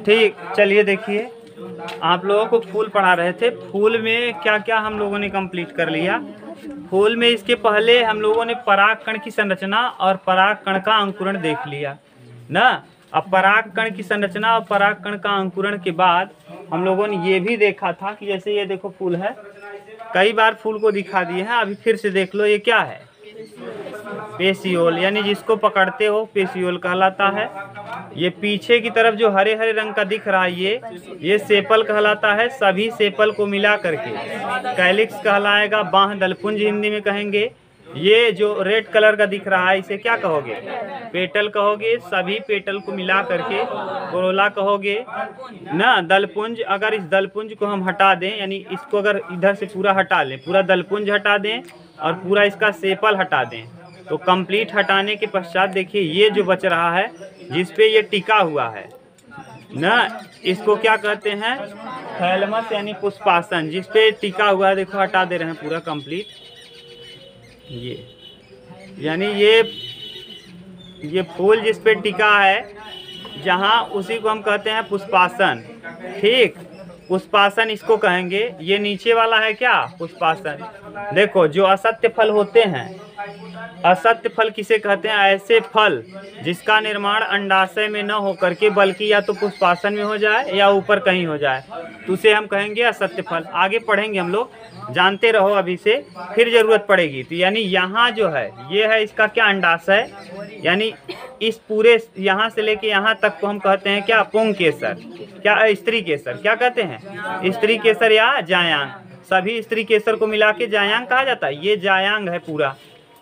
ठीक, चलिए देखिए, आप लोगों को फूल पढ़ा रहे थे। फूल में क्या क्या हम लोगों ने कंप्लीट कर लिया। फूल में इसके पहले हम लोगों ने परागकण की संरचना और परागकण का अंकुरण देख लिया ना। अब परागकण की संरचना और परागकण का अंकुरण के बाद हम लोगों ने ये भी देखा था कि जैसे ये देखो फूल है, कई बार फूल को दिखा दिए हैं, अभी फिर से देख लो। ये क्या है? पेसियोल, यानी जिसको पकड़ते हो पेसियोल कहलाता है। ये पीछे की तरफ जो हरे हरे रंग का दिख रहा है ये सेपल कहलाता है। सभी सेपल को मिला करके कैलिक्स कहलाएगा। बाह दलपुंज हिंदी में कहेंगे। ये जो रेड कलर का दिख रहा है इसे क्या कहोगे? पेटल कहोगे। सभी पेटल को मिला करके कोरोला कहोगे ना। दलपुंज, अगर इस दलपुंज को हम हटा दें, यानी इसको अगर इधर से पूरा हटा लें, पूरा दलपुंज हटा दें और पूरा इसका सेपल हटा दें, तो कंप्लीट हटाने के पश्चात देखिए ये जो बच रहा है जिसपे ये टिका हुआ है ना, इसको क्या कहते हैं? थैलमस, यानी पुष्पासन। जिसपे टिका हुआ है, देखो हटा दे रहे हैं पूरा कंप्लीट। ये यानी ये फूल जिस पे टिका है जहाँ, उसी को हम कहते हैं पुष्पासन। ठीक, पुष्पासन इसको कहेंगे। ये नीचे वाला है क्या? पुष्पासन। देखो जो असत्य फल होते हैं, असत्य फल किसे कहते हैं? ऐसे फल जिसका निर्माण अंडाशय में न होकर के बल्कि या तो पुष्पासन में हो जाए या ऊपर कहीं हो जाए, तो उसे हम कहेंगे असत्य फल। आगे पढ़ेंगे हम लोग, जानते रहो अभी से, फिर जरूरत पड़ेगी। तो यानी यहाँ जो है ये है इसका क्या? अंडाशय। यानी इस पूरे यहाँ से लेके यहाँ तक को हम कहते हैं क्या? पुंकेसर। क्या? स्त्री केसर। क्या कहते हैं? स्त्री केसर या जायांग। सभी स्त्री केसर को मिला के जायांग कहा जाता है। ये जायांग है पूरा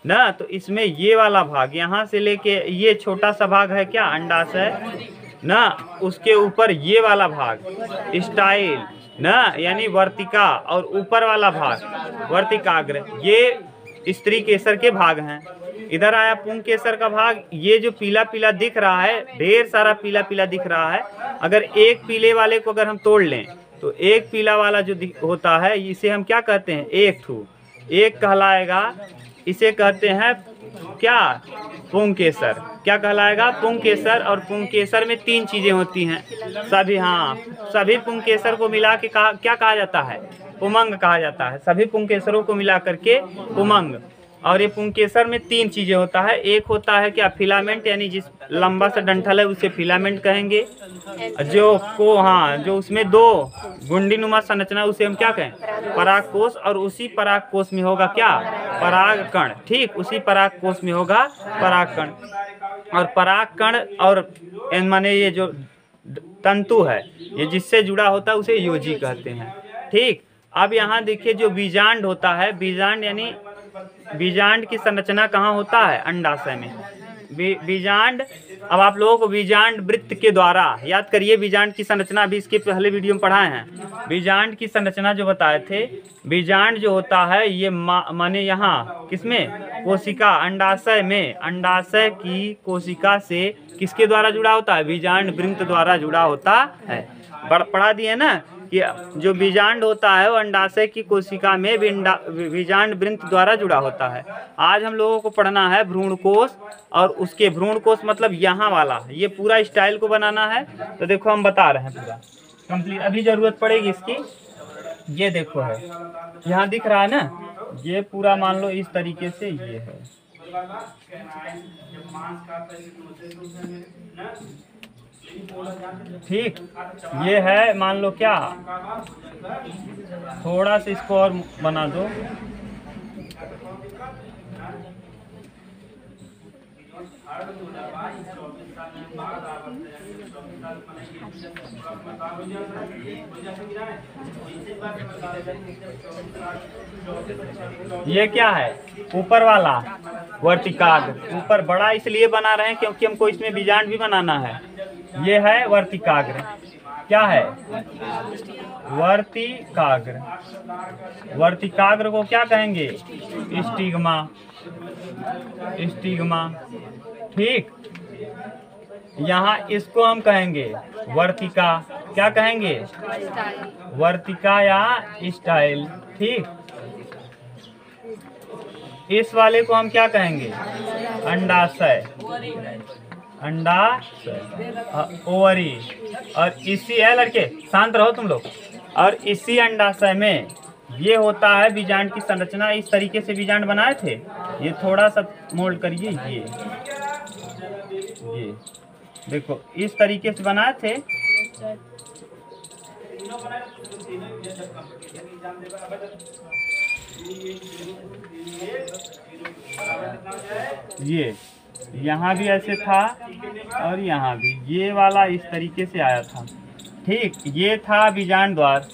ना। तो इसमें ये वाला भाग यहाँ से लेके ये छोटा सा भाग है क्या? अंडाशय ना। उसके ऊपर ये वाला भाग स्टाइल ना, यानी वर्तिका, और ऊपर वाला भाग वर्तिकाग्र। ये स्त्री केसर के भाग हैं। इधर आया पुंग केसर का भाग। ये जो पीला पीला दिख रहा है, ढेर सारा पीला पीला दिख रहा है, अगर एक पीले वाले को अगर हम तोड़ लें तो एक पीला वाला जो होता है इसे हम क्या कहते हैं? एक ठू, एक कहलाएगा। इसे कहते हैं क्या? पुंकेसर। क्या कहलाएगा? पुंकेसर। और पुंकेसर में तीन चीजें होती हैं सभी। हाँ, सभी पुंकेसर को मिला के क्या कहा जाता है? पुमंग कहा जाता है। सभी पुंकेसरों को मिला करके पुमंग। और ये पुंकेसर में तीन चीजें होता है। एक होता है क्या? फिलामेंट, यानी जिस लंबा सा डंठल है उसे फिलामेंट कहेंगे। जो उसमें दो गुंडी नुमा संरचना, उसे हम क्या कहें? परागकोश। और उसी परागकोश में होगा क्या? परागकण। ठीक, उसी परागकोश में होगा परागकण। और परागकण और माने ये जो तंतु है ये जिससे जुड़ा होता है उसे योजी कहते हैं। ठीक, अब यहाँ देखिए जो बीजांड होता है, बीजांड यानी बीजांड की संरचना कहाँ होता है? अंडाशय में। बीजांड, अब आप लोगों को बीजांड वृत्त के द्वारा याद करिए। बीजांड की संरचना अभी इसके पहले वीडियो में पढ़ाए हैं। बीजांड की संरचना जो बताए थे, बीजांड जो होता है ये माने यहाँ किसमें? कोशिका, अंडाशय में। अंडाशय की कोशिका से किसके द्वारा जुड़ा होता है? बीजांड वृत्त द्वारा जुड़ा होता है। पढ़ा दिए ना कि जो बीजांड होता है वो अंडाशय की कोशिका में बीजांड वृत्त द्वारा जुड़ा होता है। आज हम लोगों को पढ़ना है भ्रूणकोश, और उसके भ्रूणकोश मतलब यहाँ वाला, ये पूरा स्टाइल को बनाना है। तो देखो हम बता रहे हैं पूरा कंप्लीट, अभी जरूरत पड़ेगी इसकी। ये देखो है, यहाँ दिख रहा है ना, ये पूरा मान लो इस तरीके से ये है। ठीक, ये है मान लो क्या, थोड़ा सा इसको और बना दो। ये क्या है? ऊपर वाला वर्तिकाग्र। ऊपर बड़ा इसलिए बना रहे हैं क्योंकि हमको इसमें बीजांड भी बनाना है। ये है वर्तिकाग्र। क्या है? वर्तिकाग्र। वर्तिकाग्र को क्या कहेंगे? स्टिग्मा। स्टिग्मा। ठीक, यहाँ इसको हम कहेंगे वर्तिका। क्या कहेंगे? वर्तिका या स्टाइल। ठीक, इस वाले को हम क्या कहेंगे? अंडाशय। अंडा ओवरी, और इसी है लड़के शांत रहो तुम लोग, और इसी अंडाशय में ये होता है बीजांड की संरचना। इस तरीके से बीजांड बनाए थे, ये थोड़ा सा मोल्ड करिए, ये देखो इस तरीके से बनाए थे। ये यहाँ भी ऐसे था और यहाँ भी ये वाला इस तरीके से आया था, ठीक। ये था बीजांड द्वार,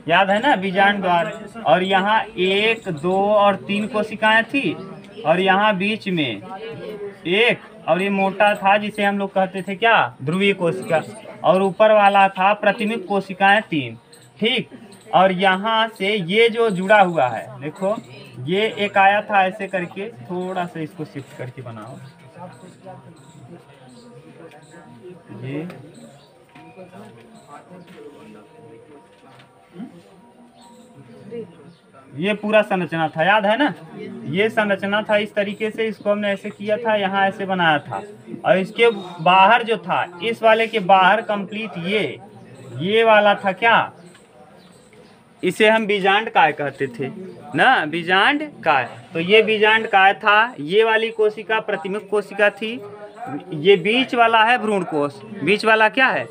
याद है ना, बीजांड द्वार। और यहाँ 1, 2 और 3 कोशिकाएं थी, और यहाँ बीच में एक, और ये मोटा था जिसे हम लोग कहते थे क्या, ध्रुवीय कोशिका, और ऊपर वाला था प्रतिमुख कोशिकाएं 3, ठीक। और यहाँ से ये जो जुड़ा हुआ है, देखो ये एक आया था ऐसे करके, थोड़ा सा इसको शिफ्ट करके बनाओ, ये पूरा संरचना था, याद है ना, ये संरचना था इस तरीके से। इसको हमने ऐसे किया था, यहाँ ऐसे बनाया था, और इसके बाहर जो था, इस वाले के बाहर कंप्लीट ये वाला था क्या, इसे हम बीजांड काय कहते थे ना, बीजांड काय। तो ये बीजांड काय था, ये वाली कोशिका प्रतिमुख कोशिका थी, ये बीच वाला है भ्रूण कोश, बीच वाला क्या है,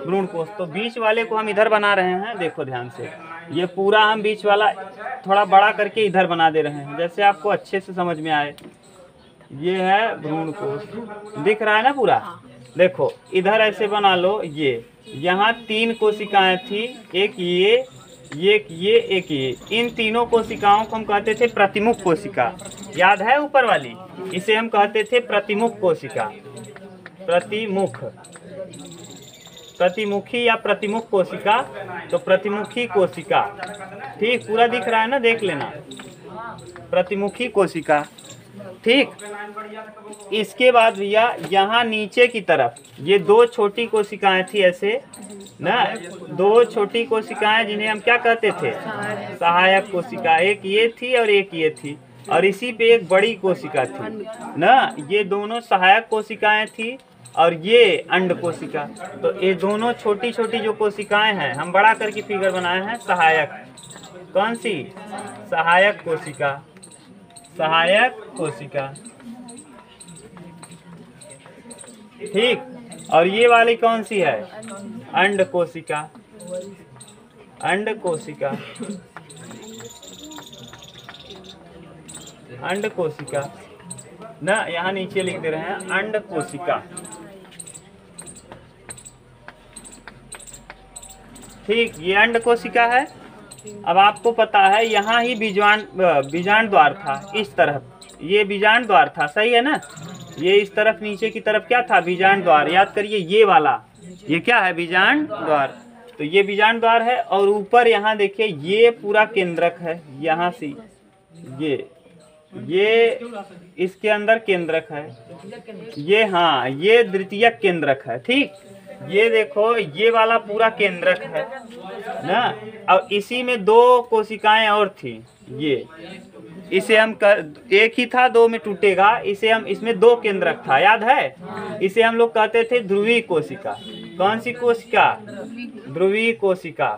भ्रूण कोश। तो बीच वाले को हम इधर बना रहे हैं, देखो ध्यान से, ये पूरा हम बीच वाला थोड़ा बड़ा करके इधर बना दे रहे हैं, जैसे आपको अच्छे से समझ में आए। ये है भ्रूण कोश, दिख रहा है ना पूरा, देखो इधर ऐसे बना लो। ये यहाँ 3 कोशिकाएं थी, एक ये, एक ये। इन तीनों कोशिकाओं को हम कहते थे प्रतिमुख कोशिका, याद है ऊपर वाली, इसे हम कहते थे प्रतिमुख कोशिका, प्रतिमुखी या प्रतिमुख कोशिका। तो प्रतिमुखी कोशिका, ठीक, पूरा दिख रहा है ना, देख लेना, प्रतिमुखी कोशिका, ठीक। इसके बाद भैया यहाँ नीचे की तरफ ये 2 छोटी कोशिकाएं थी ऐसे ना, 2 छोटी कोशिकाएं जिन्हें हम क्या कहते थे, सहायक कोशिका। एक ये थी और एक ये थी, और इसी पे एक बड़ी कोशिका थी ना, ये दोनों सहायक कोशिकाएं थी, और ये अंड कोशिका। तो ये दोनों छोटी छोटी जो कोशिकाएं हैं, हम बड़ा करके फिगर बनाए हैं, सहायक, कौन सी, सहायक कोशिका, सहायक कोशिका, ठीक। और ये वाली कौन सी है, अंड कोशिका, अंड कोशिका, अंड कोशिका ना, यहाँ नीचे लिख दे रहे हैं अंड कोशिका, ठीक। ये अंड कोशिका है। अब आपको पता है यहाँ ही बीजांड द्वार था, इस तरफ ये बीजांड द्वार था, सही है ना। ये इस तरफ नीचे की तरफ क्या था, बीजांड द्वार, याद करिए, ये वाला ये क्या है, बीजांड द्वार। तो ये बीजांड द्वार है, और ऊपर यहाँ देखिए ये पूरा केंद्रक है, यहाँ से ये इसके अंदर केंद्रक है, ये, हाँ ये द्वितीयक केंद्रक है, ठीक। ये देखो ये वाला पूरा केंद्रक है ना, और इसी में 2 कोशिकाएं और थी, ये इसे हम एक ही था, 2 में टूटेगा, इसे हम, इसमें 2 केंद्रक था, याद है। इसे हम लोग कहते थे ध्रुवीय कोशिका। कौन सी कोशिका, ध्रुवीय कोशिका,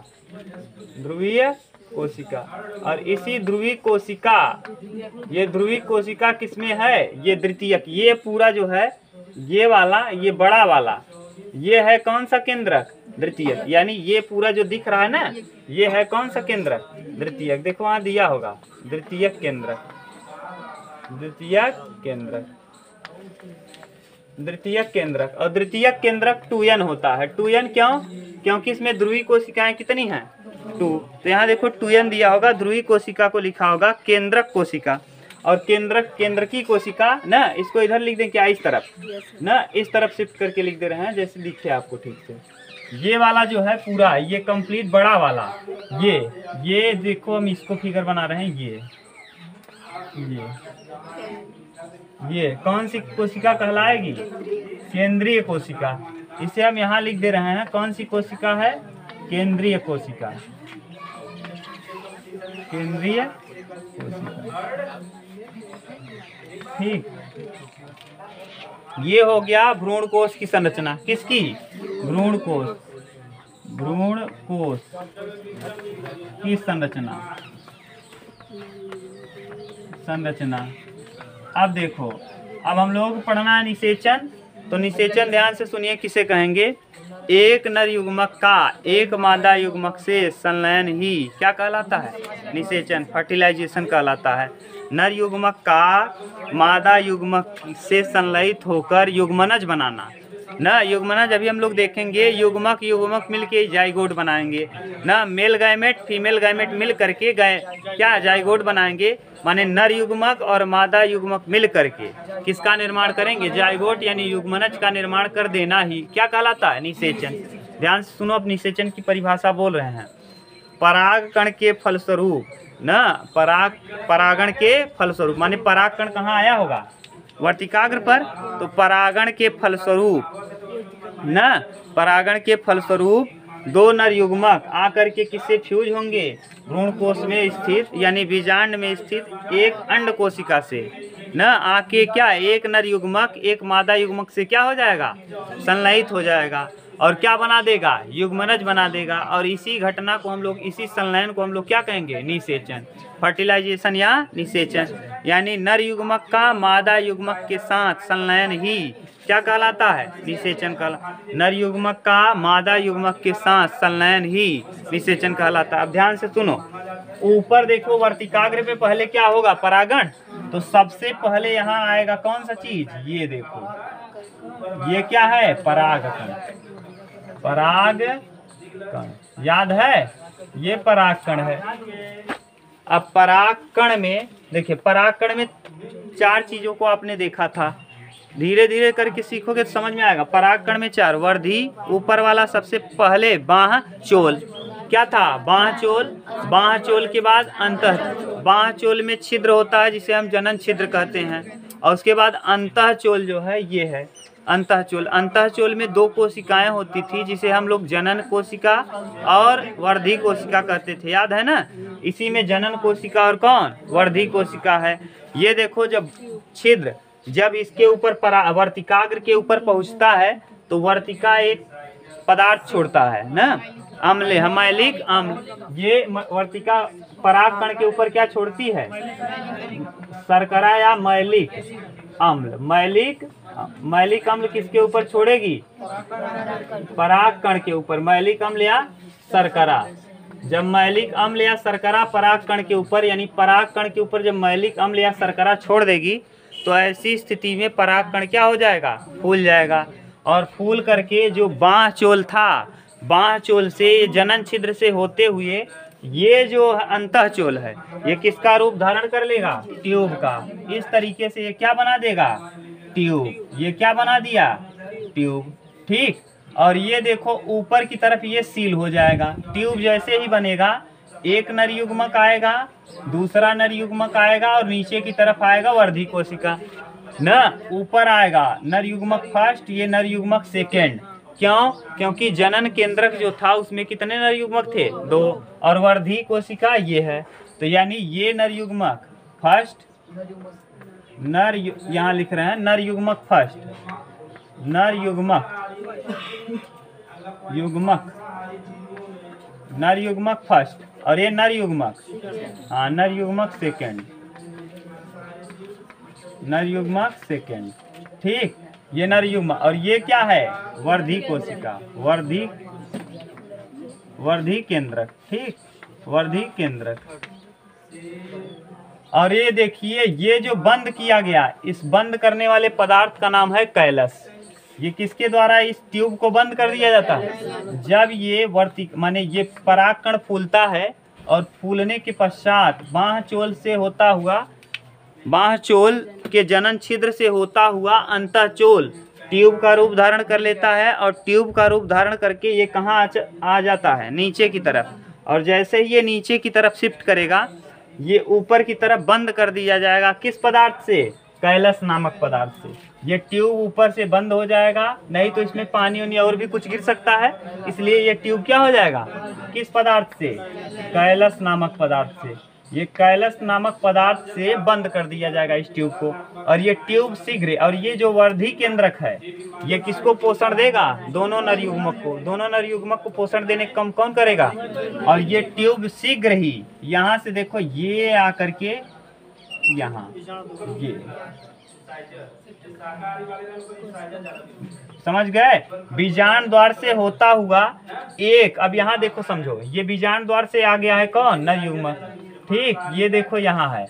ध्रुवीय कोशिका। और इसी ध्रुवीय कोशिका, ये ध्रुवीय कोशिका किसमें है, ये द्वितीयक, ये पूरा जो है ये वाला, ये बड़ा वाला, ये है कौन सा केंद्रक, द्वितीयक। यानी ये पूरा जो दिख रहा है ना, ये है कौन सा केंद्रक, द्वितीयक। देखो वहाँ दिया होगा, द्वितीयक केंद्रक, द्वितीयक केंद्रक, द्वितीयक केंद्रक। और द्वितीयक केंद्रक 2n होता है। 2n क्यों, क्योंकि इसमें ध्रुवीय कोशिकाएं कितनी हैं, 2। तो यहाँ देखो 2n दिया होगा, ध्रुवीय कोशिका को लिखा होगा केंद्रक कोशिका, और केंद्रकी कोशिका ना, इसको इधर लिख दें क्या, इस तरफ ना, इस तरफ शिफ्ट करके लिख दे रहे हैं, जैसे दिखे आपको ठीक से। ये वाला जो है पूरा, ये कंप्लीट बड़ा वाला, ये देखो हम इसको फिगर बना रहे हैं, ये कौन सी कोशिका कहलाएगी, केंद्रीय कोशिका। इसे हम यहाँ लिख दे रहे हैं, कौन सी कोशिका है, केंद्रीय कोशिका, केंद्रीय कोशिका। ठीक, ये हो गया भ्रूण कोश की संरचना। किसकी? भ्रूण कोश, भ्रूण कोश की संरचना। अब देखो, अब हम लोग पढ़ना है निषेचन। तो निषेचन ध्यान से सुनिए, किसे कहेंगे? एक नर युग्मक का एक मादा युग्मक से संलयन ही क्या कहलाता है? निषेचन, फर्टिलाइजेशन कहलाता है। नर युग्मक का मादा युग्मक से संलयित होकर युग्मनज बनाना। न युग्मनज अभी हम लोग देखेंगे, युग्मक युग्मक मिलके जाइगोट बनाएंगे न, मेल गायमेट फीमेल गायमेट मिल करके क्या जाइगोट बनाएंगे, माने नर युग्मक और मादा युग्मक मिल करके किसका निर्माण करेंगे? जाइगोट यानी युग्मनज का निर्माण कर देना ही क्या कहलाता है? निषेचन। ध्यान से सुनो, अब निषेचन की परिभाषा बोल रहे हैं। परागकण के फलस्वरूप न, परागण के फलस्वरूप माने परागकण कहाँ आया होगा? वर्तिकाग्र पर। तो परागण के फलस्वरूप न, परागण के फलस्वरूप दो नर युग्मक आकर के किससे फ्यूज होंगे? भ्रूण कोश में स्थित यानी बीजांड में स्थित एक अंड कोशिका से न आके क्या एक नर युग्मक एक मादा युग्मक से क्या हो जाएगा? संलयित हो जाएगा और क्या बना देगा? युग्मनज बना देगा। और इसी घटना को हम लोग, इसी संलयन को हम लोग क्या कहेंगे? निषेचन, फर्टिलाइजेशन या निषेचन। यानी नर युग्मक का मादा युग्मक के साथ संलयन ही क्या कहलाता है? निषेचन कहलाता। नर युग्मक का मादा युग्मक के साथ संलयन ही निषेचन कहलाता है। अब ध्यान से सुनो, ऊपर देखो वर्तिकाग्र पे पहले क्या होगा? परागण। तो सबसे पहले यहाँ आएगा कौन सा चीज? ये देखो, ये क्या है? परागकण। परागकण याद है? ये परागकण है। अब परागकण में देखिए, परागकण में चार चीजों को आपने देखा था, धीरे धीरे करके सीखोगे तो समझ में आएगा। परागकण में चार, वर्धी, ऊपर वाला सबसे पहले बाह्यचोल, क्या था? बाह्यचोल। बाह्यचोल के बाद अंतः, बाह्यचोल में छिद्र होता है जिसे हम जनन छिद्र कहते हैं। और उसके बाद अंतःचोल जो है ये है अंतःचोल। अंतःचोल में दो कोशिकाएं होती थी जिसे हम लोग जनन कोशिका और वर्धी कोशिका कहते थे, याद है ना? इसी में जनन कोशिका और कौन? वर्धी कोशिका है। ये देखो, जब छिद्र जब इसके ऊपर वर्तिकाग्र के ऊपर पहुंचता है तो वर्तिका एक पदार्थ छोड़ता है ना, अम्ल, मैलिक अम्ल। ये वर्तिका परागकण के ऊपर क्या छोड़ती है? शर्करा या मैलिक अम्ल। मैलिक अम्ल किसके ऊपर छोड़ेगी? परागकण के ऊपर, मैलिक अम्ल या शर्करा। जब मैलिक अम्ल या शर्करा परागकण के ऊपर यानी परागकण के ऊपर जब मैलिक अम्ल या शर्करा छोड़ देगी तो ऐसी स्थिति में परागकण क्या हो जाएगा? फूल जाएगा। और फूल करके जो बाह्यचोल था, बाह्यचोल से जनन छिद्र से होते हुए ये जो अंतःचोल है ये किसका रूप धारण कर लेगा? ट्यूब का। इस तरीके से ये क्या बना देगा? ट्यूब। ये क्या बना दिया? ट्यूब। ठीक। और ये देखो ऊपर की तरफ ये सील हो जाएगा। ट्यूब जैसे ही बनेगा, एक नर युग्मक आएगा, दूसरा नर युग्मक आएगा और नीचे की तरफ आएगा वर्धी कोशिका। न ऊपर आएगा नर युग्मक फर्स्ट, ये नर युग्मक सेकेंड। क्यों? क्योंकि जनन केंद्रक जो था उसमें कितने नर युग्मक थे? 2। और वर्धी कोशिका ये है। तो यानी ये नर युग्मक फर्स्ट, यहाँ लिख रहे हैं नर युग्मक फर्स्ट, नर युग्मक नर युग्मक फर्स्ट और ये नर युग्मक, हाँ, नर युग्मक सेकेंड, नर युग्मक सेकेंड। ठीक, ये नर युग्मक। और ये क्या है? वर्धी कोशिका, वर्धी केंद्रक। ठीक, वर्धी केंद्रक। और ये देखिए, ये जो बंद किया गया, इस बंद करने वाले पदार्थ का नाम है कैलस। ये किसके द्वारा इस ट्यूब को बंद कर दिया जाता है? जब ये माने ये परागकण फूलता है और फूलने के पश्चात बाह्यचोल से होता हुआ, बाह्यचोल के जनन छिद्र से होता हुआ अंतःचोल ट्यूब का रूप धारण कर लेता है। और ट्यूब का रूप धारण करके ये कहाँ आ जाता है? नीचे की तरफ। और जैसे ही ये नीचे की तरफ शिफ्ट करेगा, ये ऊपर की तरफ बंद कर दिया जाएगा। किस पदार्थ से? कैलस नामक पदार्थ से। ये ट्यूब ऊपर से बंद हो जाएगा, नहीं तो इसमें पानी वानी और भी कुछ गिर सकता है, इसलिए ये ट्यूब क्या हो जाएगा, किस पदार्थ से, कैलस नामक पदार्थ से। ये कैलस नामक पदार्थ से बंद कर दिया जाएगा इस ट्यूब को। और ये ट्यूब शीघ्र, और ये जो वर्धी केंद्रक है ये किसको पोषण देगा, दोनों नरयुग्मक को। दोनों नरयुग्मक को पोषण देने का काम कौन करेगा। और ये ट्यूब शीघ्र ही यहाँ से देखो ये आकर के यहाँ ये समझ गए, बीजांड द्वार से होता हुआ एक, अब यहाँ देखो समझो, ये बीजांड द्वार से आ गया है कौन, नरयुग्मक, ठीक। ये देखो यहाँ है,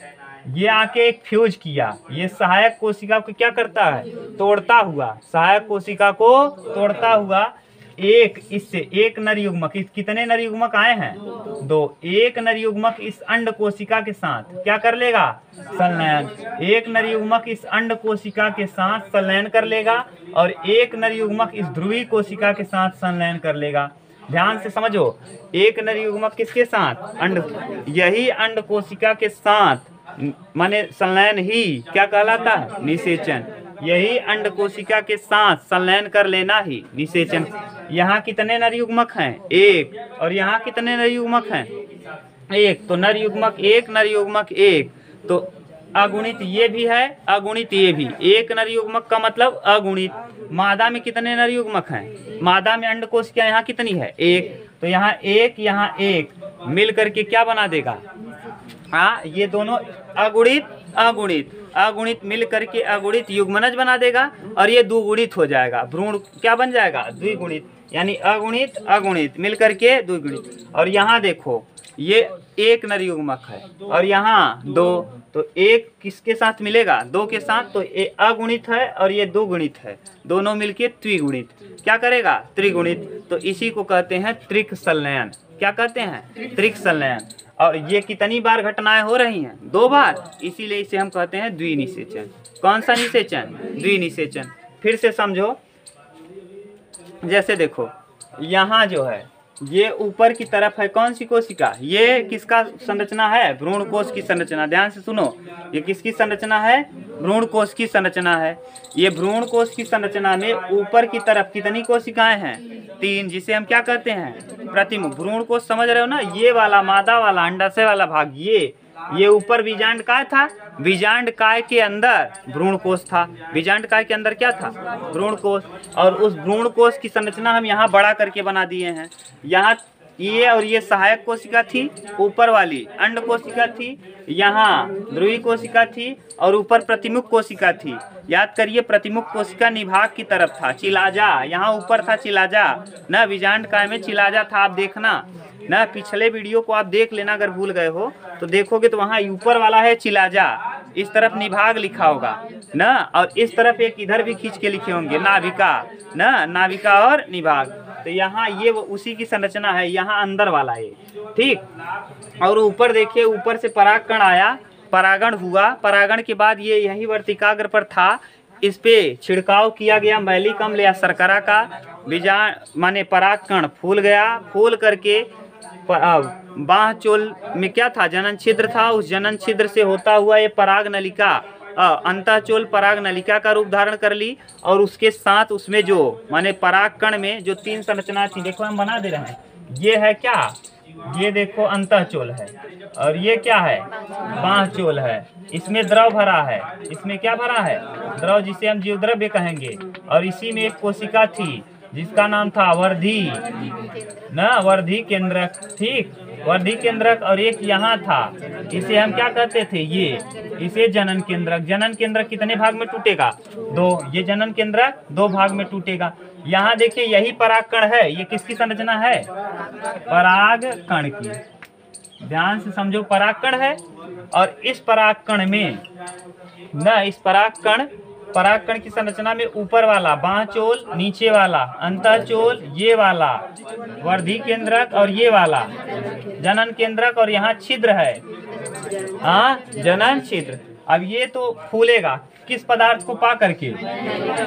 ये आके एक फ्यूज किया, ये सहायक कोशिका को क्या करता है, तोड़ता हुआ, सहायक कोशिका को तोड़ता हुआ एक, इससे एक नरयुग्मक, कितने नरयुग्मक आए हैं, दो। एक नरयुग्मक इस अंड कोशिका के साथ क्या कर लेगा, संलयन। एक नरयुग्मक इस अंड कोशिका के साथ संलयन कर लेगा और एक नरयुग्मक इस ध्रुवी कोशिका के साथ संलयन कर लेगा। ध्यान से समझो, एक नरयुग्मक किसके साथ, अंड, यही अंड कोशिका के साथ माने संलयन ही क्या कहलाता है, निषेचन। यही अंड कोशिका के साथ संलयन कर लेना ही निषेचन। यहाँ कितने नरयुग्मक हैं, एक, और यहाँ कितने नरयुग्मक हैं, एक। तो नरयुग्मक एक, नरयुग्मक एक, तो अगुणित ये भी है, अगुणित ये भी। एक नरयुग्मक का मतलब अगुणित। मादा में कितने नरयुग्मक हैं, मादा में अंड कोशिका यहाँ कितनी है, एक, तो यहाँ एक, यहाँ एक, मिल करके क्या बना देगा, हाँ, ये दोनों अगुणित अगुणित अगुणित मिल करके अगुणित युग्मनज बना देगा और ये द्विगुणित हो जाएगा। भ्रूण क्या बन जाएगा, द्विगुणित, यानी अगुणित अगुणित मिल करके द्विगुणित। और यहाँ देखो ये एक नरयुग्मक है और यहाँ दो, तो एक किसके साथ मिलेगा, दो के साथ, तो ये अगुणित है और ये दो गुणित है, दोनों मिलके त्रिगुणित क्या करेगा, त्रिगुणित। तो इसी को कहते हैं त्रिक संलयन। क्या कहते हैं, त्रिक संलयन। और ये कितनी बार घटनाएं हो रही हैं, दो बार, इसीलिए इसे हम कहते हैं द्विनिषेचन। कौन सा निषेचन, द्विनिषेचन। फिर से समझो, जैसे देखो यहाँ जो है ये ऊपर की तरफ है कौन सी कोशिका, ये किसका संरचना है, भ्रूण कोश की संरचना। ध्यान से सुनो, ये किसकी संरचना है, भ्रूण कोश की संरचना है। ये भ्रूण कोश की संरचना में ऊपर की तरफ कितनी कोशिकाएं हैं, तीन, जिसे हम क्या कहते हैं, प्रतिमुख। भ्रूण कोश समझ रहे हो ना, ये वाला मादा वाला अंडाशय वाला भाग, ये ऊपर बीजांड काय था, बीजांड काय के अंदर भ्रूण कोश था। बीजांड काय के अंदर क्या था, भ्रूण कोश। और उस भ्रूण कोश की संरचना हम यहाँ बड़ा करके बना दिए हैं। यहाँ ये और ये सहायक कोशिका थी, ऊपर वाली अंड कोशिका थी, यहाँ ध्रुवी कोशिका थी और ऊपर प्रतिमुख कोशिका थी। याद करिए, प्रतिमुख कोशिका निभाग की तरफ था, चिलाजा, यहाँ ऊपर था चिलाजा न, बीजांड काय में चिलाजा था। आप देखना ना, पिछले वीडियो को आप देख लेना, अगर भूल गए हो तो देखोगे तो वहाँ ऊपर वाला है चिलाजा, इस तरफ निभाग लिखा होगा ना, और इस तरफ एक इधर भी खींच के लिखे होंगे नाभिका ना, नाभिका और निभाग। तो यहाँ ये उसी की संरचना है, यहाँ अंदर वाला है, ठीक। और ऊपर देखिए, ऊपर से परागकण आया, परागण हुआ, परागण के बाद ये यही वर्तिकाग्र पर था, इस पे छिड़काव किया गया मैलिक अम्ल या शर्करा का, बीजांड माने परागकण फूल गया, फूल करके बाह चोल में क्या था, जनन छिद्र था, उस जनन छिद्र से होता हुआ ये पराग नलिका अंतःचोल पराग नलिका का रूप धारण कर ली। और उसके साथ उसमें जो माने परागकण में जो तीन संरचना थी, देखो हम बना दे रहे हैं, ये है क्या, ये देखो अंतःचोल है, और ये क्या है, बाह्यचोल है। इसमें द्रव भरा है, इसमें क्या भरा है, द्रव, जिसे हम जीवद्रव्य कहेंगे। और इसी में एक कोशिका थी जिसका नाम था वर्धी ना, वर्धी केंद्रक, ठीक, वर्धी केंद्रक। और एक यहाँ था, इसे हम क्या कहते थे, ये, इसे जनन केंद्रक। जनन केंद्रक कितने भाग में टूटेगा, दो, ये जनन केंद्रक दो भाग में टूटेगा। यहाँ देखिए यही परागकण है, ये किसकी संरचना है, परागकण की। ध्यान से समझो, परागकण है और इस परागकण में ना, इस परागकण की संरचना में ऊपर वाला बाह्यचोल, नीचे वाला अंतःचोल, ये वाला वर्धी केंद्रक और ये वाला जनन केंद्रक, और यहाँ छिद्र है, हाँ, जनन छिद्र। अब ये तो फूलेगा किस पदार्थ को पा करके,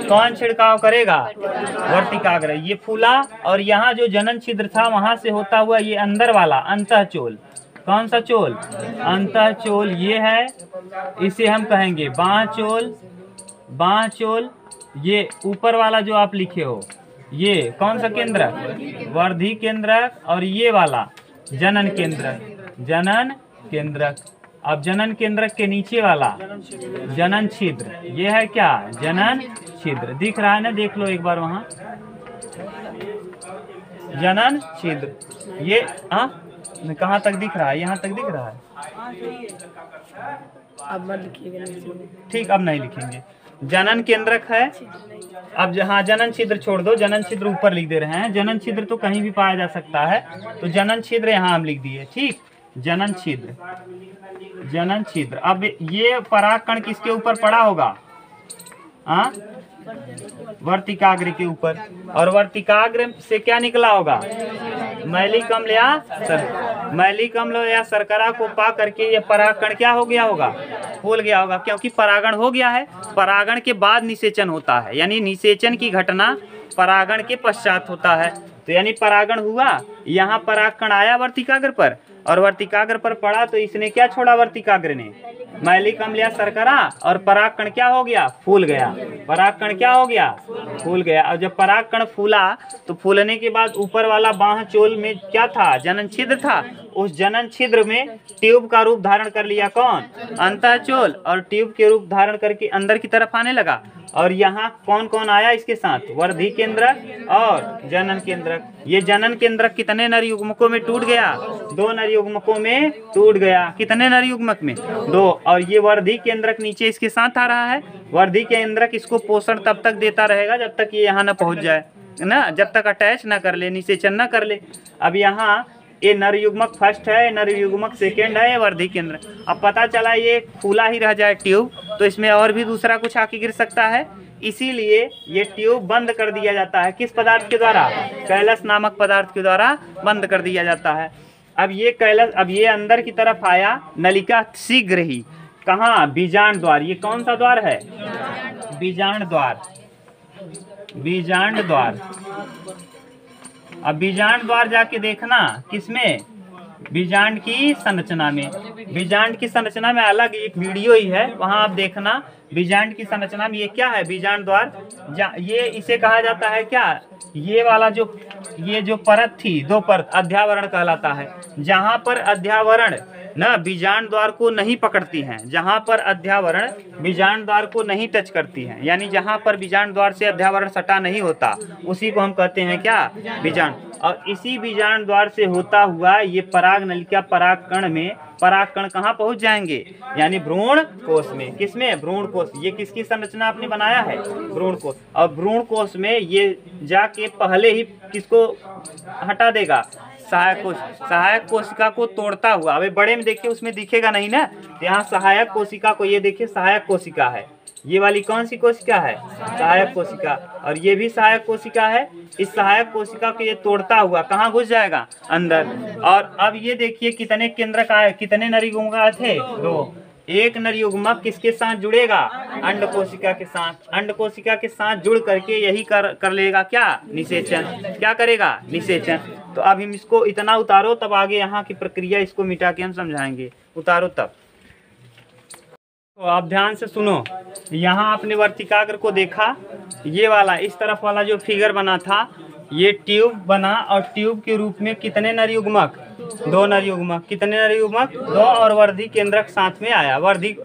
कौन छिड़काव करेगा, वर्तिकाग्र। ये फूला और यहाँ जो जनन छिद्र था वहां से होता हुआ ये अंदर वाला अंतःचोल, कौन सा चोल, अंतःचोल ये है, इसे हम कहेंगे बाह्यचोल बांहचोल, ये ऊपर वाला जो आप लिखे हो ये कौन सा केंद्रक? वर्धी केंद्रक। और ये वाला जनन केंद्रक, जनन केंद्रक। अब जनन केंद्रक के नीचे वाला जनन छिद्र, ये है क्या? जनन छिद्र। दिख रहा है ना, देख लो एक बार वहां, जनन छिद्र। ये कहाँ तक दिख रहा है? यहाँ तक दिख रहा है। अब मत लिखिएगा, ठीक, अब नहीं लिखेंगे। जनन केंद्रक है। अब जहाँ जनन छिद्र छोड़ दो, जनन छिद्र ऊपर लिख दे रहे हैं। जनन छिद्र तो कहीं भी पाया जा सकता है, तो जनन छिद्र यहाँ हम लिख दिए। ठीक, जनन छिद्र, जनन छिद्र। अब ये परागकण किसके ऊपर पड़ा होगा? वर्तिकाग्र के ऊपर। और वर्तिकाग्र से क्या निकला होगा? मैलिक अम्ल या मैलिक अम्ल या शर्करा को पा करके ये परागकण क्या हो गया होगा? फूल गया होगा, क्योंकि परागण हो गया है। परागण के बाद निषेचन होता है, यानी निषेचन की घटना परागण के पश्चात होता है। तो यानी परागण हुआ, यहाँ परागकण आया वर्तिकाग्र पर, और वर्तिकाग्र पर पड़ा तो इसने क्या छोड़ा? वर्तिकाग्र ने मैलिक अम्ल या शर्करा, और परागकण क्या हो गया? फूल गया। परागकण क्या हो गया? फूल गया। और जब परागकण फूला तो फूलने के बाद ऊपर वाला बांहचोल में क्या था? जनन छिद्र था। उस जनन छिद्र में ट्यूब का रूप धारण कर लिया कौन? अंतःचोल। और ट्यूब के रूप धारण करके अंदर की तरफ आने लगा। और यहाँ कौन कौन आया इसके साथ? वर्धी केंद्रक और जनन केंद्रक। ये जनन केंद्रक कितने नर युग्मकों में टूट गया? 2 नर युग्मकों में टूट गया। कितने नर युग्मक में? 2। और ये वर्धी केंद्रक नीचे इसके साथ आ रहा है। वर्धी केंद्रक इसको पोषण तब तक देता रहेगा जब तक ये यहाँ न पहुँच जाए ना, जब तक अटैच ना कर ले, निषेचन न कर ले। अब यहाँ ये नर युग्मक फर्स्ट है, नर युग्मक सेकेंड है, ये वर्धी केंद्र। अब पता चला ये खुला ही रह जाए ट्यूब, तो इसमें और भी दूसरा कुछ आके गिर सकता है, इसीलिए ये ट्यूब बंद कर दिया जाता है। किस पदार्थ के द्वारा? कैलस नामक पदार्थ के द्वारा बंद कर दिया जाता है। अब ये कैलस, अब ये अंदर की तरफ आया नलिका शीघ्र ही। कहाँ? बीजांड द्वार। ये कौन सा द्वार है? बीजांड द्वार, बीजांड द्वार। अब बीजांड द्वार जाके देखना किसमें? बीजांड की संरचना में। बीजांड की संरचना में अलग एक वीडियो ही है, वहां आप देखना। बीजांड की संरचना में ये क्या है? बीजांड द्वार। ये इसे कहा जाता है क्या? ये वाला ये जो परत थी, 2 परत, अध्यावरण कहलाता है। जहां पर अध्यावरण ना बीजांड द्वार को नहीं पकड़ती हैं, जहां पर अध्यावरण बीजांड द्वार को नहीं टच करती हैं, यानी जहां पर बीजांड द्वार से अध्यावरण सटा नहीं होता, उसी को हम कहते हैं क्या? बीजांड। और इसी बीजांड द्वार से होता हुआ ये पराग नलिका परागकण में, परागकण कहाँ पहुंच जाएंगे? यानी भ्रूण कोश में। किसमें? भ्रूण कोश। ये किसकी संरचना आपने बनाया है? भ्रूण कोश। और भ्रूण कोश में ये जाके पहले ही किसको हटा देगा? सहायक कोश। सहायक कोशिका को तोड़ता हुआ, अबे बड़े में देखिए उसमें दिखेगा नहीं ना, यहाँ सहायक कोशिका को, ये देखिए सहायक कोशिका है। ये वाली कौन सी कोशिका है? सहायक कोशिका। और ये भी सहायक कोशिका है। इस सहायक कोशिका को ये तोड़ता हुआ कहाँ घुस जाएगा? अंदर। और अब ये देखिए कितने केंद्रक आए, कितने नर युग्मक थे? 2। एक नर युग्मक किसके साथ जुड़ेगा? अंड कोशिका के साथ। अंड कोशिका के साथ जुड़ करके यही कर लेगा क्या? निषेचन। क्या करेगा? निषेचन। तो अब हम इसको इतना उतारो, तब आगे यहाँ की प्रक्रिया इसको मिटा के हम समझाएंगे। उतारो तब। तो आप ध्यान से सुनो, यहाँ आपने वर्तिकाग्र को देखा, ये वाला इस तरफ वाला जो फिगर बना था, ये ट्यूब बना, और ट्यूब के रूप में कितने नर युग्मक? 2 नर युग्मक। कितने नर युग्मक? 2। और वर्धी केंद्रक साथ में आया, वर्धी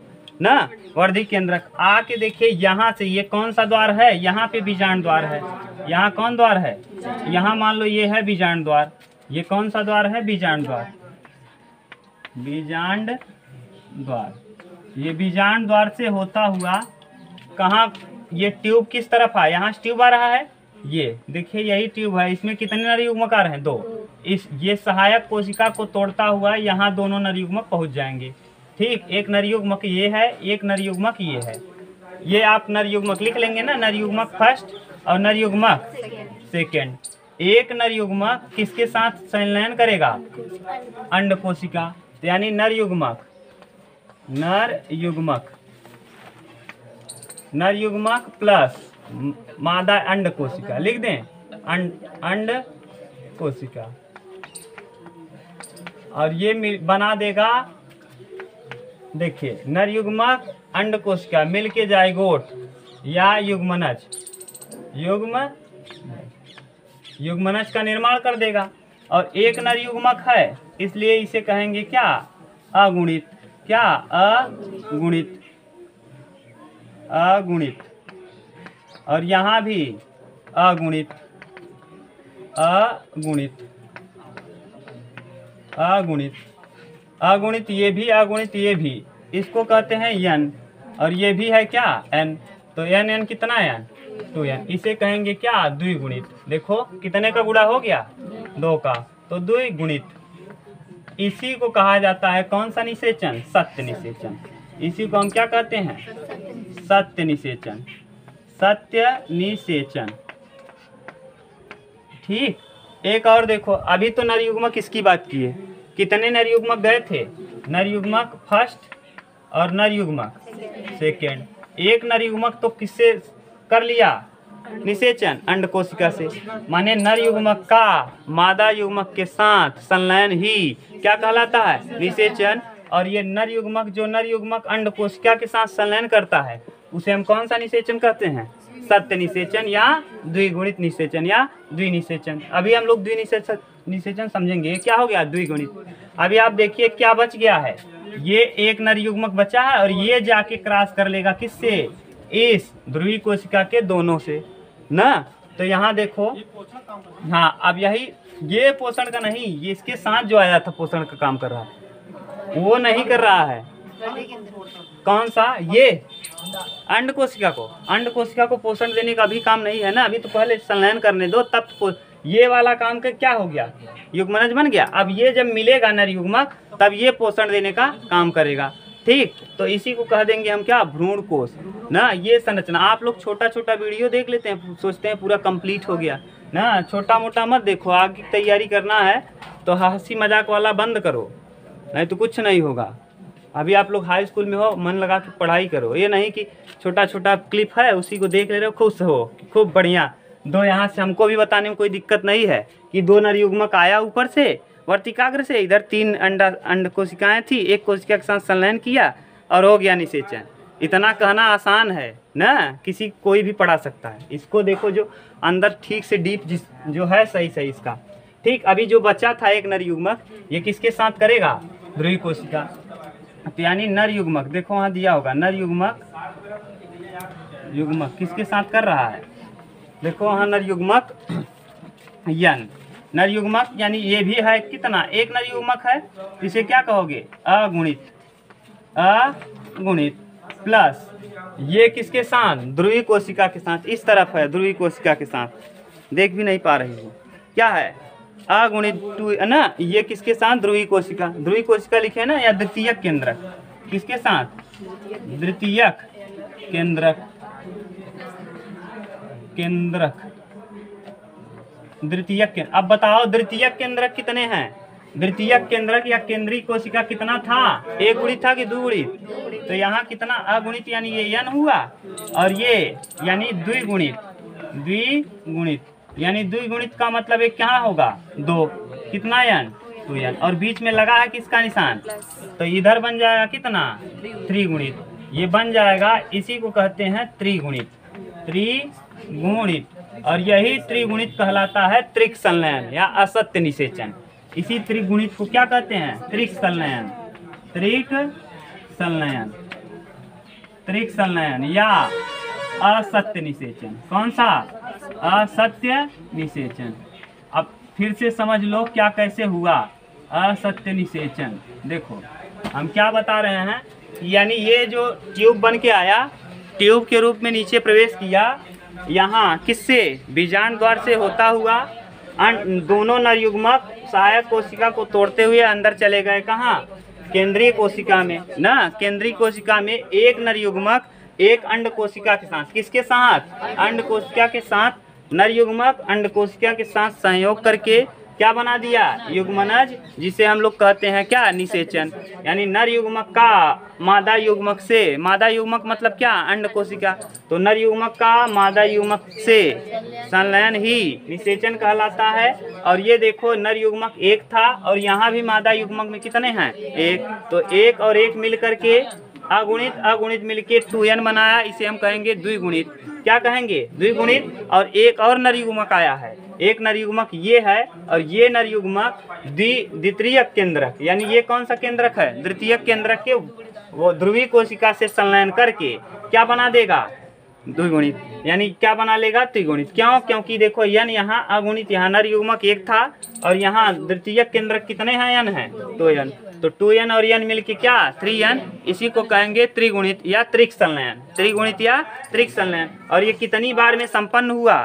ना, वर्धी केंद्रक आके देखिए यहाँ से ये कौन सा द्वार है? यहाँ पे बीजांड द्वार है। यहाँ कौन द्वार है? यहाँ मान लो ये है बीजांड द्वार। ये कौन सा द्वार है? बीजांड द्वार, बीजांड द्वार। ये बीजांड द्वार से होता हुआ कहाँ? ये ट्यूब किस तरफ है? यहाँ ट्यूब आ रहा है, ये देखिए यही ट्यूब है। इसमें कितने नर युग्मक आ रहे हैं? 2। ये सहायक कोशिका को तोड़ता हुआ यहाँ दोनों नर युग्मक पहुँच जाएंगे। ठीक, एक नर युग्मक ये है, एक नर युग्मक ये है। ये आप नर युग्मक लिख लेंगे ना, नर युग्मक फर्स्ट और नर युग्मक सेकेंड। एक नर युग्मक किसके साथ संलयन करेगा? अंड कोशिका। यानी नर युग्मक, नर युग्मक, नर युग्मक प्लस मादा अंड कोशिका लिख दें, अंड कोशिका। और ये बना देगा, देखिए नर युग्मक अंड कोशिका मिलके जाइगोट, या युग्मनज, युग्मनज का निर्माण कर देगा। और एक नर युग्मक है इसलिए इसे कहेंगे क्या, अगुणित। क्या, अगुणित, अगुणित। और यहाँ भी अगुणित, अगुणित, अगुणित, अगुणित, ये भी अगुणित, ये भी, इसको कहते हैं यन। और ये भी है क्या, एन। तो एन एन कितना है, 2n। इसे कहेंगे क्या, द्विगुणित। देखो कितने का गुणा हो गया, 2 का, तो द्विगुणित। इसी को कहा जाता है कौन सा निषेचन, सत्य निषेचन। इसी को हम क्या कहते हैं, सत्य निषेचन, सत्य निषेचन। ठीक। एक और देखो, अभी तो नरयुग्मक किसकी बात की है, कितने नरयुग्मक गए थे, नरयुग्मक फर्स्ट और नरयुग्मक सेकेंड। एक नरयुग्मक तो किससे कर लिया, निषेचन, अंड कोशिका से। माने नरयुग्मक का मादा युग्मक के साथ संलयन ही क्या कहलाता है, निषेचन। और ये नरयुग्मक जो नरयुग्मक अंड कोशिका के साथ संलयन करता है उसे हम कौन सा निषेचन कहते हैं, सत्य निषेचन या द्विगुणित निषेचन या द्विनिषेचन। अभी हम लोग द्विनिषेचन समझेंगे। क्या हो गया, द्विगुणित। अभी आप देखिए क्या बच गया है, ये एक नरयुग्मक बचा है और ये जाके क्रॉस कर लेगा किससे, इस ध्रुवी कोशिका के दोनों से ना। तो यहाँ देखो, हाँ अब यही, ये पोषण का नहीं, ये इसके साथ जो आया था पोषण का काम कर रहा है, वो नहीं कर रहा है। कौन सा, ये अंड कोशिका को पोषण देने का अभी काम नहीं है ना। अभी तो पहले संलयन करने दो, तब तो ये वाला काम का क्या हो गया, युग्मनज बन गया। अब ये जब मिलेगा नरयुग्मक तब ये पोषण देने का काम करेगा। ठीक, तो इसी को कह देंगे हम क्या, भ्रूण कोश ना। ये संरचना आप लोग छोटा छोटा वीडियो देख लेते हैं, सोचते हैं पूरा कंप्लीट हो गया ना। छोटा मोटा मत देखो, आगे की तैयारी करना है तो हंसी मजाक वाला बंद करो, नहीं तो कुछ नहीं होगा। अभी आप लोग हाई स्कूल में हो, मन लगा के पढ़ाई करो। ये नहीं कि छोटा छोटा क्लिप है उसी को देख ले रहे हो, खुश हो, खूब बढ़िया। दो यहाँ से हमको भी बताने में कोई दिक्कत नहीं है कि 2 नरयुग्मक आया ऊपर से वर्तिकाग्र से, इधर 3 अंड कोशिकाएं थी, एक कोशिका के साथ संलयन किया और हो गया निषेचन। इतना कहना आसान है ना, किसी कोई भी पढ़ा सकता है। इसको देखो जो अंदर ठीक से डीप जो है सही सही इसका। ठीक, अभी जो बचा था एक नरयुग्मक, ये किसके साथ करेगा, ध्रुवी कोशिका। तो यानी नरयुग्मक, देखो वहाँ दिया होगा नरयुग्मक, युग्मक किसके साथ कर रहा है, देखो वहाँ नरयुग्मक यन। नरयुग्मक यानी ये भी है कितना, एक नरयुग्मक है, इसे क्या कहोगे, अगुणित, अगुणित प्लस ये किसके साथ, ध्रुवी कोशिका के साथ। इस तरफ है ध्रुवी कोशिका के साथ, देख भी नहीं पा रही हूँ, क्या है, अगुणित 2 ना। ये किसके साथ, ध्रुवी कोशिका लिखे है ना, या द्वितीयक केंद्रक, किसके साथ, द्वितीयक केंद्रक, द्वितीयक केंद्र। अब बताओ द्वितीयक केंद्रक कितने हैं, द्वितीयक केंद्रक या केंद्रीय कोशिका कितना था, एक गुणित था कि द्विगुणित। तो यहाँ कितना, अगुणित यानी ये यन हुआ, और ये यानी द्विगुणित, यानी द्विगुणित का मतलब एक क्या होगा, 2, कितना यन, 2n। और बीच में लगा है किसका निशान, तो इधर बन जाएगा कितना, त्रिगुणित। ये बन जाएगा, इसी को कहते हैं त्रिगुणित, त्रिगुणित। और यही त्रिगुणित कहलाता है त्रिक संलयन या असत्य निषेचन। इसी त्रिगुणित को क्या कहते हैं, त्रिक संलयन, त्रिक संलयन, त्रिक संलयन या असत्य निषेचन। कौन सा, असत्य निषेचन। अब फिर से समझ लो क्या कैसे हुआ असत्य निषेचन। देखो हम क्या बता रहे हैं, यानी ये जो ट्यूब बन के आया, ट्यूब के रूप में नीचे प्रवेश किया, यहाँ किससे, बीजांड द्वार से होता हुआ दोनों नरयुग्मक सहायक कोशिका को तोड़ते हुए अंदर चले गए कहाँ, केंद्रीय कोशिका में ना। केंद्रीय कोशिका में एक नरयुग्मक एक अंड कोशिका के साथ, किसके साथ, अंड कोशिका के साथ, नरयुग्मक अंड कोशिका के साथ सहयोग करके क्या बना दिया, युग्मनज, जिसे हम लोग कहते हैं क्या, निषेचन। यानी नर युग्मक का मादा युग्मक से, मादा युग्मक मतलब क्या, अंड कोशिका, तो नर युग्मक का मादा युग्मक से संलयन ही निषेचन कहलाता है। और ये देखो नर युग्मक एक था और यहाँ भी मादा युग्मक में कितने हैं, एक, तो एक और एक मिल करके अगुणित अगुणित मिलके 2n बनाया, इसे हम कहेंगे द्विगुणित। क्या कहेंगे? द्विगुणित। और एक और नरयुग्मक आया है, एक नरयुग्मक ये है और ये नरयुग्मक द्वितीयक केंद्रक, यानी ये कौन सा केंद्रक है? द्वितीयक केंद्रक के वो ध्रुवीय कोशिका से संलयन करके क्या बना देगा? द्विगुणित। यानी क्या बना लेगा? त्रिगुणित। क्यों? क्योंकि देखो n यहाँ अगुणित, यहाँ नरयुग्मक एक था और यहाँ द्वितीयक केंद्रक कितने हैं? n है 2n। तो 2n और n मिलके क्या? 3n। इसी को कहेंगे त्रिगुणित या त्रिक संलयन, त्रिगुणित या त्रिक संलयन। और ये कितनी बार में संपन्न हुआ?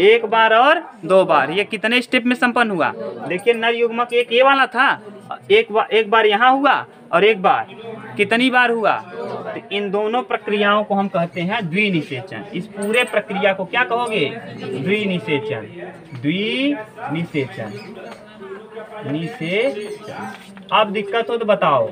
एक बार और दो बार। ये कितने स्टेप में संपन्न हुआ? देखिए नरयुग्मक एक ये वाला था, एक बार यहाँ हुआ और एक बार, कितनी बार हुआ? तो इन दोनों प्रक्रियाओं को हम कहते हैं द्विनिषेचन। इस पूरे प्रक्रिया को क्या कहोगे? द्विनिषेचन। द्विनिषेचन, निषेचन। अब दिक्कत हो तो बताओ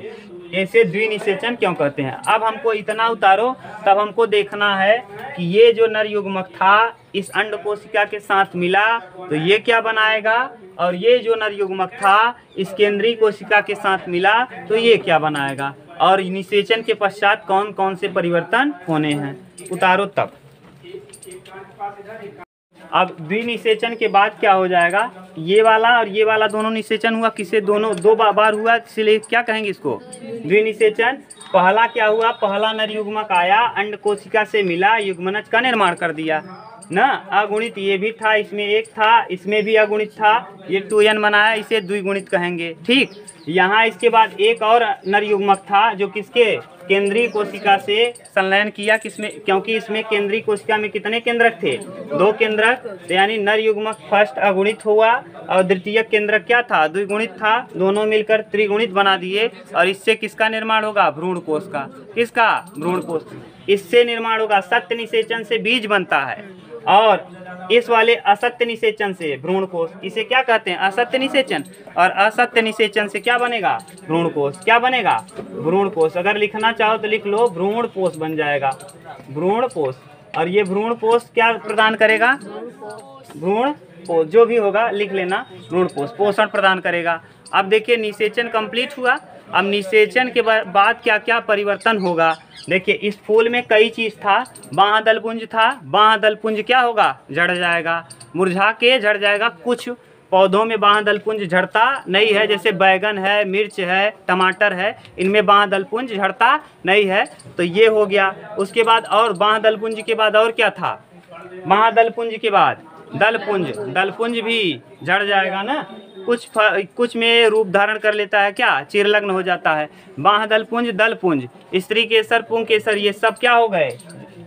ऐसे द्विनिषेचन क्यों कहते हैं? अब हमको इतना उतारो, तब हमको देखना है कि ये जो नरयुग्मक था इस अंड कोशिका के साथ मिला तो ये क्या बनाएगा, और ये जो नरयुग्मक था इस केंद्रीय कोशिका के साथ मिला तो ये क्या बनाएगा, और निषेचन के पश्चात कौन कौन से परिवर्तन होने हैं, उतारो तब। अब द्विनिषेचन के बाद क्या हो जाएगा? ये वाला और ये वाला दोनों निषेचन हुआ, किसे? दोनों दो बार हुआ, इसलिए क्या कहेंगे इसको? द्विनिषेचन। पहला क्या हुआ? पहला नरयुग्मक आया, अंड कोशिका से मिला, युग्मनज का निर्माण कर दिया ना। अगुणित ये भी था, इसमें एक था, इसमें भी अगुणित था, ये 2n बनाया, इसे द्विगुणित कहेंगे। ठीक। यहाँ इसके बाद एक और नरयुग्मक था जो किसके? केंद्रीय कोशिका से संलयन किया। किसमें? क्योंकि इसमें केंद्रीय कोशिका में कितने केंद्रक थे? 2 केंद्रक। तो यानी नरयुग्मक फर्स्ट अगुणित हुआ और द्वितीय केंद्रक क्या था? द्विगुणित था। दोनों मिलकर त्रिगुणित बना दिए और इससे किसका निर्माण होगा? भ्रूण कोश का। किसका? भ्रूण कोश। इससे निर्माण होगा। सत्य निषेचन से बीज बनता है और इस वाले असत्य निषेचन से भ्रूण कोश। इसे क्या कहते हैं? असत्य निषेचन। और असत्य निषेचन से क्या बनेगा? भ्रूण कोश। क्या बनेगा? भ्रूण कोश। अगर लिखना चाहो तो लिख लो, भ्रूण कोश बन जाएगा, भ्रूण कोश। और ये भ्रूण कोश क्या प्रदान करेगा? भ्रूण कोश, जो भी होगा लिख लेना, भ्रूण कोश पोषण प्रदान करेगा। अब देखिए निषेचन कंप्लीट हुआ। अब निषेचन के बाद क्या क्या परिवर्तन होगा? देखिए इस फूल में कई चीज़ था। बाह्य दलपुंज था, बाह्य दलपुंज क्या होगा? झड़ जाएगा, मुरझा के झड़ जाएगा। कुछ पौधों में बाह्य दलपुंज झड़ता नहीं है, जैसे बैगन है, मिर्च है, टमाटर है, इनमें बाह्य दलपुंज झड़ता नहीं है। तो ये हो गया। उसके बाद और बाह्य दलपुंज के बाद और क्या था? बाह्य दलपुंज के बाद दलपुंज, दलपुंज भी झड़ जाएगा ना। कुछ में रूप धारण कर लेता है, क्या? चिरलग्न हो जाता है। बाह्य दलपुंज, दलपुंज, स्त्री केसर, पुंग केसर, ये सब क्या हो गए?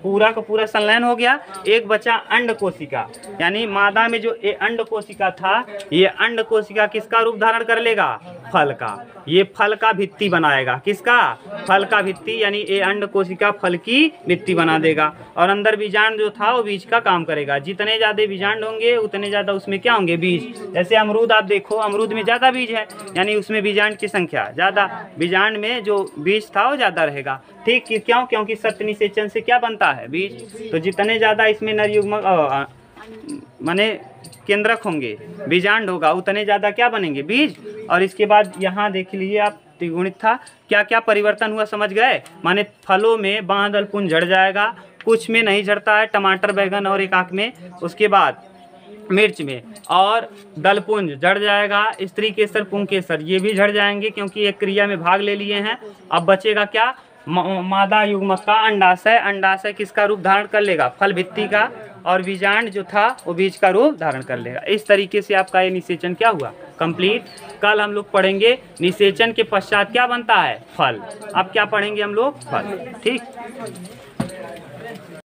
पूरा का पूरा संलयन हो गया। एक बचा अंड कोशिका, यानी मादा में जो ये अंड कोशिका था, ये अंड कोशिका किसका रूप धारण कर लेगा? फल का। ये फल का भित्ति बनाएगा। किसका? फल का भित्ति, यानी ये अंड कोशिका फल की भित्ति बना देगा। और अंदर बीजांड जो था वो बीज का काम करेगा। जितने ज़्यादा बीजांड होंगे उतने ज़्यादा उसमें क्या होंगे? बीज। जैसे अमरूद आप देखो, अमरूद में ज़्यादा बीज है, यानी उसमें बीजांड की संख्या ज़्यादा, बीजांड में जो बीज था वो ज़्यादा रहेगा। ठीक। क्यों? क्योंकि सत्य निषेचन से क्या बनता है? बीज। तो जितने ज़्यादा इसमें नरयुग्मक माने केंद्रक होंगे, बीजांड होगा, उतने ज़्यादा क्या बनेंगे? बीज। और इसके बाद यहाँ देख लीजिए आप, त्रिगुणित था। क्या क्या परिवर्तन हुआ समझ गए? माने फलों में बाह्य दलपुंज झड़ जाएगा, कुछ में नहीं झड़ता है, टमाटर, बैगन और एक आंख में। उसके बाद मिर्च में और दलपुंज झड़ जाएगा, स्त्री केसर, पुंग केसर ये भी झड़ जाएंगे क्योंकि एक क्रिया में भाग ले लिए हैं। अब बचेगा क्या? मादा युग्मक का अंडाशय। अंडाशय किसका रूप धारण कर लेगा? फल भित्ति का। और बीजांड जो था वो बीज का रूप धारण कर लेगा। इस तरीके से आपका ये निषेचन क्या हुआ? कंप्लीट। कल हम लोग पढ़ेंगे निषेचन के पश्चात क्या बनता है? फल। अब क्या पढ़ेंगे हम लोग? फल। ठीक।